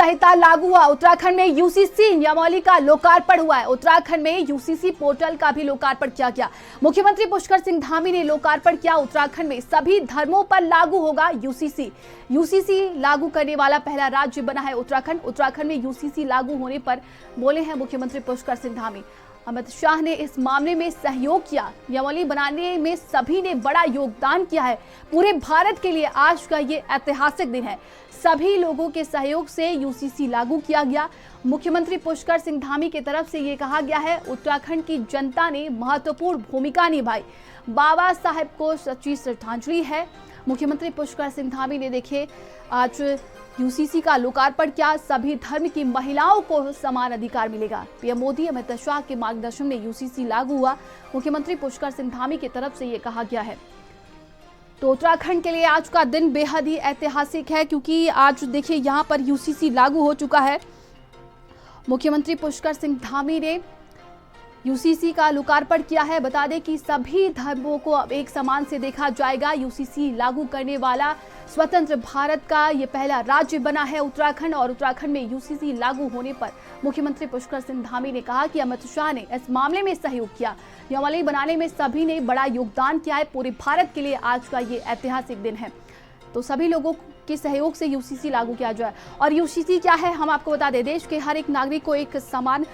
संहिता लागू हुआ। उत्तराखंड में यूसीसी नियमावली का लोकार्पण हुआ है। उत्तराखंड में यूसीसी पोर्टल का भी लोकार्पण किया गया। मुख्यमंत्री पुष्कर सिंह धामी ने लोकार्पण किया। उत्तराखंड में सभी धर्मों पर लागू होगा यूसीसी। यूसीसी लागू करने वाला पहला राज्य बना है उत्तराखंड। उत्तराखंड में यूसीसी लागू होने पर बोले हैं मुख्यमंत्री पुष्कर सिंह धामी। अमित शाह ने इस मामले में सहयोग किया। नियमावली बनाने में सभी ने बड़ा योगदान किया है। पूरे भारत के लिए आज का ये ऐतिहासिक दिन है। सभी लोगों के सहयोग से यूसीसी लागू किया गया। मुख्यमंत्री पुष्कर सिंह धामी की तरफ से ये कहा गया है, उत्तराखंड की जनता ने महत्वपूर्ण भूमिका निभाई। बाबा साहेब को सच्ची श्रद्धांजलि है। मुख्यमंत्री पुष्कर सिंह धामी ने देखे आज यूसीसी का लोकार्पण किया। सभी धर्म की महिलाओं को समान अधिकार मिलेगा। पीएम मोदी अमित शाह के मार्गदर्शन में यूसीसी लागू हुआ। मुख्यमंत्री पुष्कर सिंह धामी की तरफ से ये कहा गया है। तो उत्तराखंड के लिए आज का दिन बेहद ही ऐतिहासिक है, क्योंकि आज देखिए यहाँ पर यूसीसी लागू हो चुका है। मुख्यमंत्री पुष्कर सिंह धामी ने यूसीसी का लोकार्पण किया है। बता दें कि सभी धर्मों को अब एक समान से देखा जाएगा। यूसीसी लागू करने वाला स्वतंत्र भारत का ये पहला राज्य बना है उत्तराखंड। और उत्तराखंड में यूसीसी लागू होने पर मुख्यमंत्री पुष्कर सिंह धामी ने कहा कि अमित शाह ने इस मामले में सहयोग किया। नियमावली बनाने में सभी ने बड़ा योगदान किया है। पूरे भारत के लिए आज का ये ऐतिहासिक दिन है। तो सभी लोगों के सहयोग से यूसीसी लागू किया जाए। और यूसीसी क्या है हम आपको बता दें, देश के हर एक नागरिक को एक समान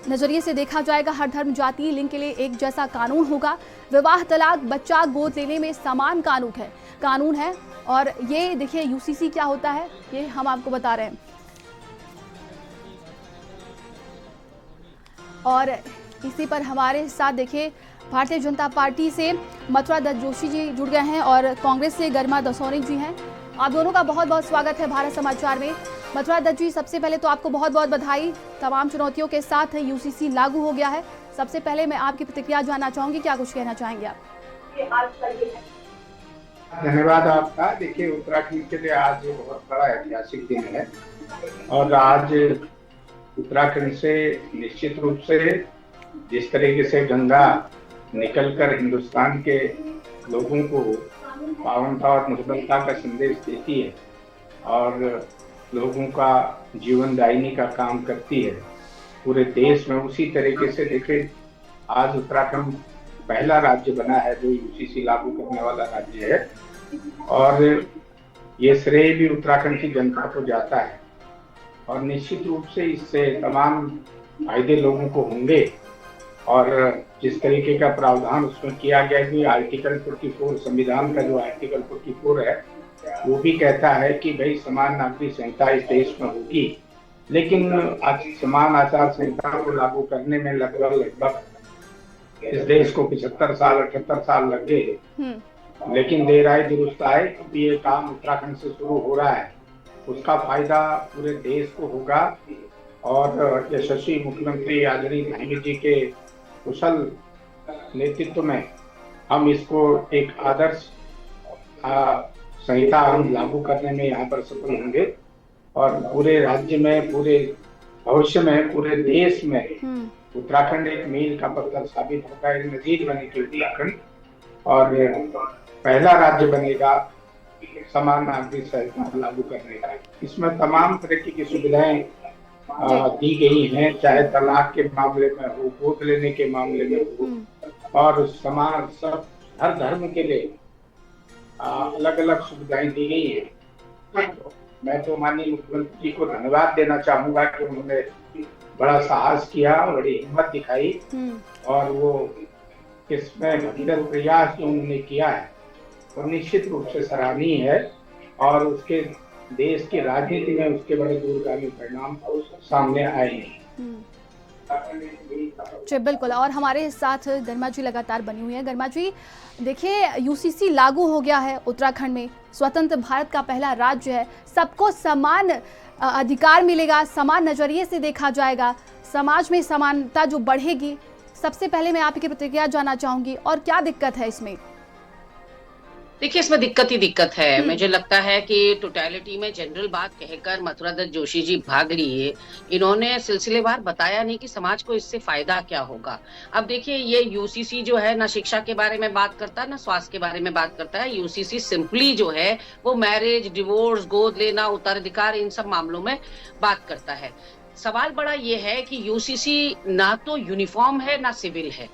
नजरिए से देखा जाएगा। हर धर्म जाति लिंग के लिए एक जैसा कानून होगा। विवाह तलाक बच्चा गोद लेने में समान कानून है। और ये देखिए यूसीसी क्या होता है ये हम आपको बता रहे हैं। और इसी पर हमारे साथ देखिए भारतीय जनता पार्टी से मथुरा दत्त जोशी जी जुड़ गए हैं और कांग्रेस से गरिमा दसौनी जी हैं। आप दोनों का बहुत बहुत स्वागत है भारत समाचार में। मथुरा दत्त जी, सबसे पहले तो आपको बहुत बहुत बधाई। तमाम चुनौतियों के साथ यूसीसी लागू हो गया है। सबसे पहले मैं आपकी प्रतिक्रिया जानना चाहूंगी, क्या कुछ कहना चाहेंगे आप? धन्यवाद आपका। देखिए, उत्तराखंड के लिए आज बहुत बड़ा ऐतिहासिक दिन है और आज उत्तराखंड से निश्चित रूप से जिस तरीके से गंगा निकलकर हिंदुस्तान के लोगों को पावनता और निर्मलता का संदेश देती है और लोगों का जीवन दायिनी का काम करती है पूरे देश में, उसी तरीके से देखिए आज उत्तराखंड पहला राज्य बना है जो यूसीसी लागू करने वाला राज्य है। और ये श्रेय भी उत्तराखंड की जनता को जाता है और निश्चित रूप से इससे तमाम फायदे लोगों को होंगे। और जिस तरीके का प्रावधान उसमें किया गया कि आर्टिकल 44 संविधान का जो आर्टिकल 44 है वो भी कहता है कि भाई समान नागरिक संहिता इस देश में होगी। लेकिन आज समान आचार संहिता को लागू करने में लगभग इस देश को 78 साल लग गए। लेकिन देर आए दुरुस्त आए, क्योंकि ये काम उत्तराखंड से शुरू हो रहा है, उसका फायदा पूरे देश को होगा। और यशस्वी मुख्यमंत्री आदरणीय धामी जी के कुशल नेतृत्व में हम इसको एक आदर्श संहिता हम लागू करने में यहाँ पर सफल होंगे और पूरे राज्य में, पूरे भविष्य में, पूरे देश में उत्तराखंड एक मील का पत्थर साबित होगा। एक नजीर बनेगी उत्तराखंड और पहला राज्य बनेगा समान नागरिक संहिता लागू करने का। इसमें तमाम तरह की सुविधाएं दी गई हैं, चाहे तलाक के मामले में हो, गोद लेने के मामले में हो, और समान सब हर धर्म के लिए अलग अलग सुविधाएं दी गई हैं। मैं तो माननीय मुख्यमंत्री जी को धन्यवाद देना चाहूंगा कि उन्होंने बड़ा साहस किया, बड़ी हिम्मत दिखाई और वो इसमें भगीरथ प्रयास जो उन्होंने किया है वो निश्चित रूप से सराहनीय है और उसके देश की राजनीति में उसके बड़े दूरगामी परिणाम सामने आए हैं। जी बिल्कुल। और हमारे साथ गरिमा जी लगातार बनी हुई है। गरिमा जी, देखिए यूसीसी लागू हो गया है उत्तराखंड में। स्वतंत्र भारत का पहला राज्य है। सबको समान अधिकार मिलेगा, समान नजरिए से देखा जाएगा, समाज में समानता जो बढ़ेगी। सबसे पहले मैं आपकी प्रतिक्रिया जानना चाहूंगी और क्या दिक्कत है इसमें? देखिए, इसमें दिक्कत ही दिक्कत है। मुझे लगता है कि टोटलिटी में जनरल बात कहकर मथुरा दत्त जोशी जी भाग लिए। इन्होंने सिलसिलेवार बताया नहीं कि समाज को इससे फायदा क्या होगा। अब देखिए, ये यूसीसी जो है ना शिक्षा के बारे में बात करता है ना स्वास्थ्य के बारे में बात करता है। यूसीसी सिंपली जो है वो मैरिज, डिवोर्स, गोद लेना, उत्तराधिकार, इन सब मामलों में बात करता है। सवाल बड़ा ये है कि यूसीसी ना तो यूनिफॉर्म है ना सिविल है।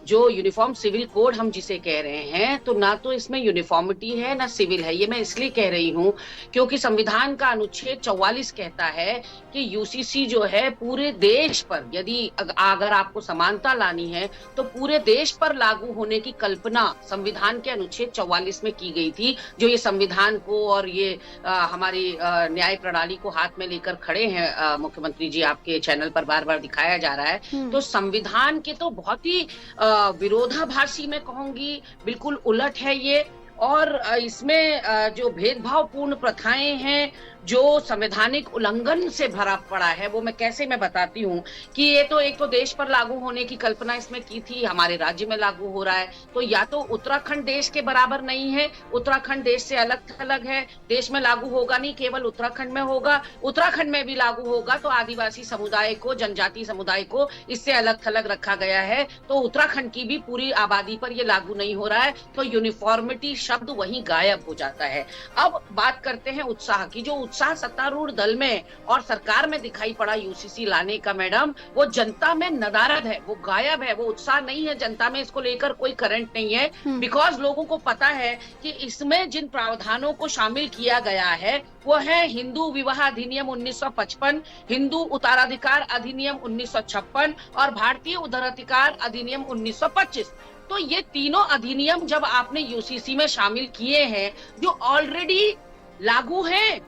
जो यूनिफॉर्म सिविल कोड हम जिसे कह रहे हैं, तो ना तो इसमें यूनिफॉर्मिटी है ना सिविल है। ये मैं इसलिए कह रही हूं क्योंकि संविधान का अनुच्छेद 44 कहता है कि यूसीसी जो है पूरे देश पर, यदि अगर आपको समानता लानी है तो पूरे देश पर लागू होने की कल्पना संविधान के अनुच्छेद 44 में की गई थी। जो ये संविधान को और ये हमारी न्याय प्रणाली को हाथ में लेकर खड़े हैं मुख्यमंत्री जी, आपके चैनल पर बार बार दिखाया जा रहा है। तो संविधान के तो बहुत ही विरोधाभासी मैं कहूंगी, बिल्कुल उलट है ये। और इसमें जो भेदभावपूर्ण प्रथाएं हैं, जो संवैधानिक उल्लंघन से भरा पड़ा है, वो मैं बताती हूँ कि ये तो एक तो देश पर लागू होने की कल्पना इसमें की थी, हमारे राज्य में लागू हो रहा है। तो या तो उत्तराखंड देश के बराबर नहीं है, उत्तराखंड देश से अलग थलग है, देश में लागू होगा नहीं, केवल उत्तराखंड में होगा। उत्तराखंड में भी लागू होगा तो आदिवासी समुदाय को, जनजाति समुदाय को इससे अलग थलग रखा गया है। तो उत्तराखंड की भी पूरी आबादी पर ये लागू नहीं हो रहा है, तो यूनिफॉर्मिटी शब्द वहीं गायब हो जाता है। अब बात करते हैं उत्साह की। जो उत्साह सत्तारूढ़ दल में और सरकार में दिखाई पड़ा यूसीसी लाने का, मैडम, वो जनता में नदारद है, वो गायब है, वो उत्साह नहीं है जनता में। इसको लेकर कोई करंट नहीं है, बिकॉज लोगों को पता है कि इसमें जिन प्रावधानों को शामिल किया गया है वो है हिंदू विवाह अधिनियम 1955, हिंदू उत्तराधिकार अधिनियम 1956 और भारतीय उत्तराधिकार अधिनियम 1925। तो ये तीनों अधिनियम जब आपने यूसीसी में शामिल किए हैं, जो ऑलरेडी लागू हैं,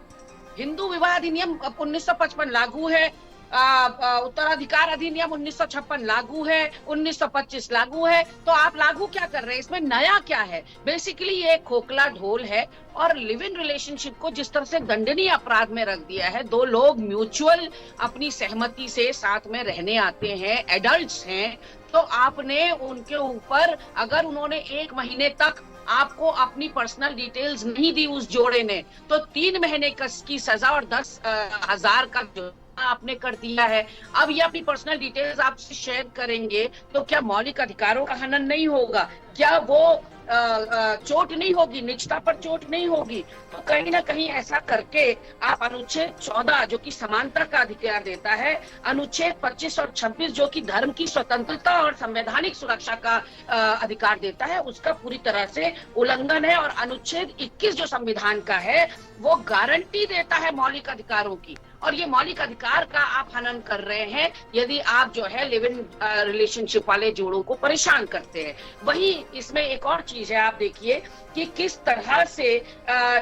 हिंदू विवाह अधिनियम 1955 लागू है, उत्तराधिकार अधिनियम 1956 लागू है, 1925 लागू है, तो आप लागू क्या कर रहे हैं? इसमें नया क्या है? बेसिकली ये खोखला ढोल है। और लिव इन रिलेशनशिप को जिस तरह से दंडनीय अपराध में रख दिया है, दो लोग म्यूचुअल अपनी सहमति से साथ में रहने आते हैं, एडल्ट्स हैं, तो आपने उनके ऊपर, अगर उन्होंने 1 महीने तक आपको अपनी पर्सनल डिटेल्स नहीं दी उस जोड़े ने, तो 3 महीने की सजा और 10,000 का जुर्माना आपने कर दिया है। अब ये अपनी पर्सनल डिटेल्स आपसे शेयर करेंगे तो क्या मौलिक अधिकारों का हनन नहीं होगा? क्या वो चोट नहीं होगी, निजता पर चोट नहीं होगी? तो कहीं ना कहीं ऐसा करके आप अनुच्छेद 14 जो कि समानता का अधिकार देता है, अनुच्छेद 25 और 26 जो कि धर्म की स्वतंत्रता और संवैधानिक सुरक्षा का अधिकार देता है, उसका पूरी तरह से उल्लंघन है। और अनुच्छेद 21 जो संविधान का है, वो गारंटी देता है मौलिक अधिकारों की, और ये मौलिक अधिकार का आप हनन कर रहे हैं यदि आप जो है लिव इन रिलेशनशिप वाले जोड़ों को परेशान करते हैं। वही इसमें एक और चीज है, आप देखिए कि किस तरह से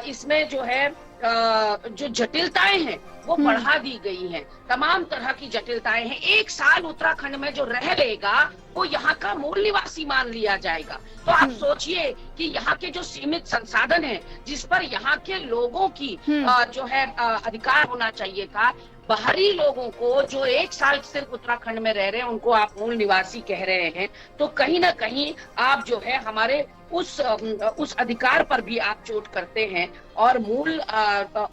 इसमें जो है जो जटिलताएं हैं वो बढ़ा दी गई हैं। तमाम तरह की जटिलताएं हैं। 1 साल उत्तराखंड में जो रह लेगा वो यहाँ का मूल निवासी मान लिया जाएगा। तो आप सोचिए कि यहाँ के जो सीमित संसाधन हैं, जिस पर यहाँ के लोगों की जो है अधिकार होना चाहिए था, बाहरी लोगों को जो 1 साल सिर्फ उत्तराखंड में रह रहे हैं उनको आप मूल निवासी कह रहे हैं। तो कहीं ना कहीं आप जो है हमारे उस अधिकार पर भी आप चोट करते हैं। और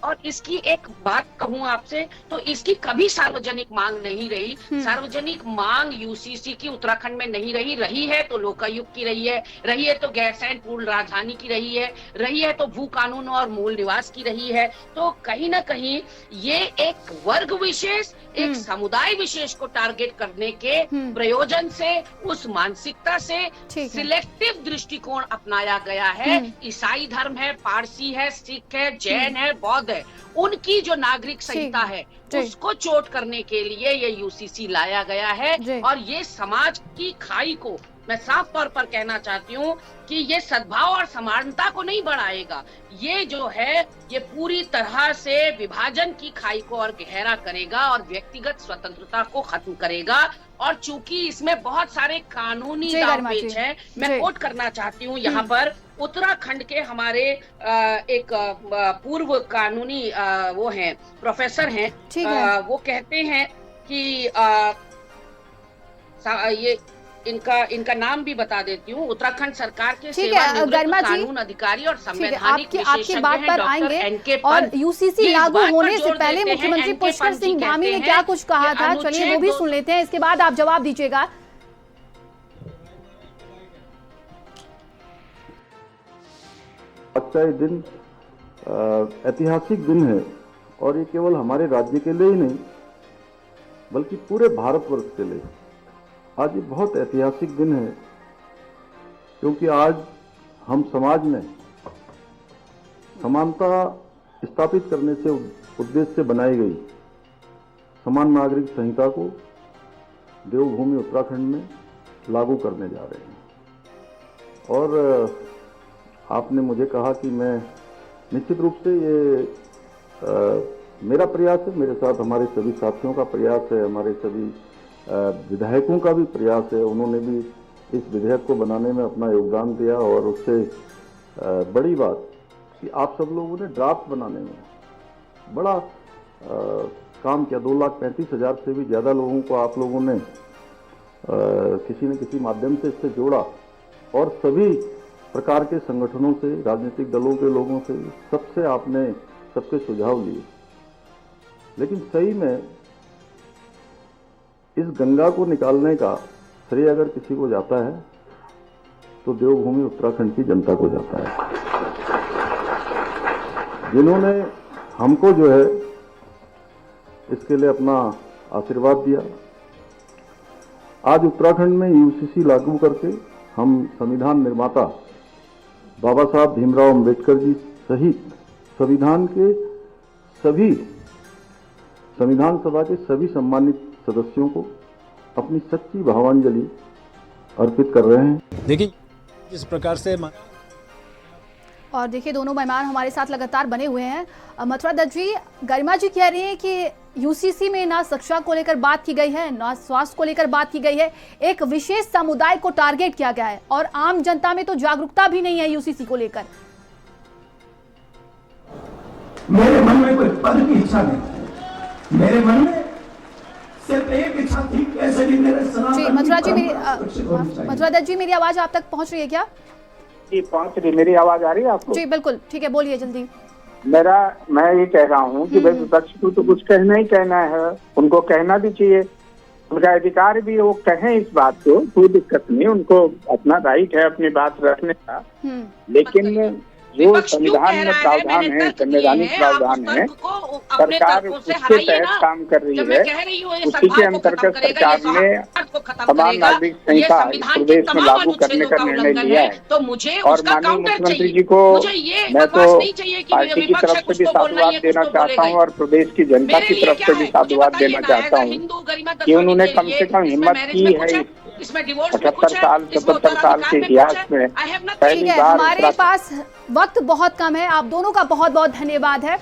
और इसकी एक बात कहूं आपसे, तो इसकी कभी सार्वजनिक मांग नहीं रही। सार्वजनिक मांग यूसीसी की उत्तराखंड में नहीं रही है तो लोकायुक्त की रही है तो गैरसैंण पूर्ण राजधानी की रही है तो भू कानून और मूल निवास की रही है। तो कहीं ना कहीं ये एक वर्ग विशेष, एक समुदाय विशेष को टारगेट करने के प्रयोजन से, उस मानसिकता से सिलेक्टिव दृष्टिकोण अपनाया गया है। ईसाई धर्म है, पारसी है, सिख है, जैन है, बौद्ध है, उनकी जो नागरिक संहिता है उसको चोट करने के लिए ये यूसीसी लाया गया है। और ये समाज की खाई को, मैं साफ तौर पर कहना चाहती हूँ कि ये सद्भाव और समानता को नहीं बढ़ाएगा। ये जो है ये पूरी तरह से विभाजन की खाई को और गहरा करेगा और व्यक्तिगत स्वतंत्रता को खत्म करेगा। और चूंकि इसमें बहुत सारे कानूनी दांवपेच हैं, मैं कोट करना चाहती हूँ यहाँ पर उत्तराखंड के हमारे एक पूर्व कानूनी वो हैं, प्रोफेसर हैं, वो कहते हैं कि ये इनका नाम भी बता देती हूँ। उत्तराखंड सरकार के ठीक है गरिमा जी, कानून अधिकारी और संवैधानिक आपकी बात पर आएंगे। और यूसीसी लागू होने से पहले मुख्यमंत्री पुष्कर सिंह धामी ने क्या कुछ कहा था, चलिए वो भी सुन लेते हैं, इसके बाद आप जवाब दीजिएगा। आज का ये दिन ऐतिहासिक दिन है और ये केवल हमारे राज्य के लिए ही नहीं बल्कि पूरे भारतवर्ष के लिए आज ये बहुत ऐतिहासिक दिन है, क्योंकि आज हम समाज में समानता स्थापित करने से उद्देश्य से बनाई गई समान नागरिक संहिता को देवभूमि उत्तराखंड में लागू करने जा रहे हैं। और आपने मुझे कहा कि मैं निश्चित रूप से ये मेरा प्रयास है, मेरे साथ हमारे सभी साथियों का प्रयास है, हमारे सभी विधायकों का भी प्रयास है। उन्होंने भी इस विधेयक को बनाने में अपना योगदान दिया और उससे बड़ी बात कि आप सब लोगों ने ड्राफ्ट बनाने में बड़ा काम किया। 2,35,000 से भी ज़्यादा लोगों को आप लोगों ने किसी न किसी माध्यम से इससे जोड़ा और सभी प्रकार के संगठनों से, राजनीतिक दलों के लोगों से, सबसे आपने सबके सुझाव लिए। लेकिन सही में इस गंगा को निकालने का श्रेय अगर किसी को जाता है तो देवभूमि उत्तराखंड की जनता को जाता है, जिन्होंने हमको जो है इसके लिए अपना आशीर्वाद दिया। आज उत्तराखंड में यूसीसी लागू करके हम संविधान निर्माता बाबा साहब भीमराव अंबेडकर जी सहित संविधान सभा के सभी सम्मानित सदस्यों को अपनी सच्ची भावांजलि अर्पित कर रहे हैं। देखिए जिस प्रकार से और देखिए दोनों मेहमान हमारे साथ लगातार बने हुए हैं। मथुरा दत्त जी, गरिमा जी कह रही हैं कि यूसीसी में ना शिक्षा को लेकर बात की गई है, ना स्वास्थ्य को लेकर बात की गई है, एक विशेष समुदाय को टारगेट किया गया है और आम जनता में तो जागरूकता भी नहीं है यूसीसी को लेकर। मेरे मन में कोई पद की इच्छा नहीं, मेरे मन में सिर्फ एक इच्छा थी, कैसे भी मेरे जी मथुरा दत्त जी, मेरी आवाज आप तक पहुंच रही है क्या? जी पहुंच रही, मेरी आवाज आ रही है आपको? जी बिल्कुल, ठीक है, बोलिए जल्दी। मैं ये कह रहा हूँ कि भाई विपक्ष को तो कुछ कहना ही कहना है, उनको कहना भी चाहिए, उनका अधिकार भी, वो कहें इस बात को, कोई दिक्कत नहीं, उनको अपना राइट है अपनी बात रखने का। लेकिन जो संविधान में प्रावधान है, संवैधानिक प्रावधान है, सरकार उसके तहत काम कर रही है। उसी के अंतर्गत सरकार ने समान नागरिक संहिता प्रदेश में लागू करने का निर्णय लिया है। और माननीय मुख्यमंत्री जी को मैं तो पार्टी की तरफ से भी साधुवाद देना चाहता हूँ और प्रदेश की जनता की तरफ से भी साधुवाद देना चाहता हूँ कि उन्होंने कम से कम हिम्मत की है 77 साल के इतिहास में पहली बार। हमारे पास वक्त बहुत कम है, आप दोनों का बहुत बहुत धन्यवाद है।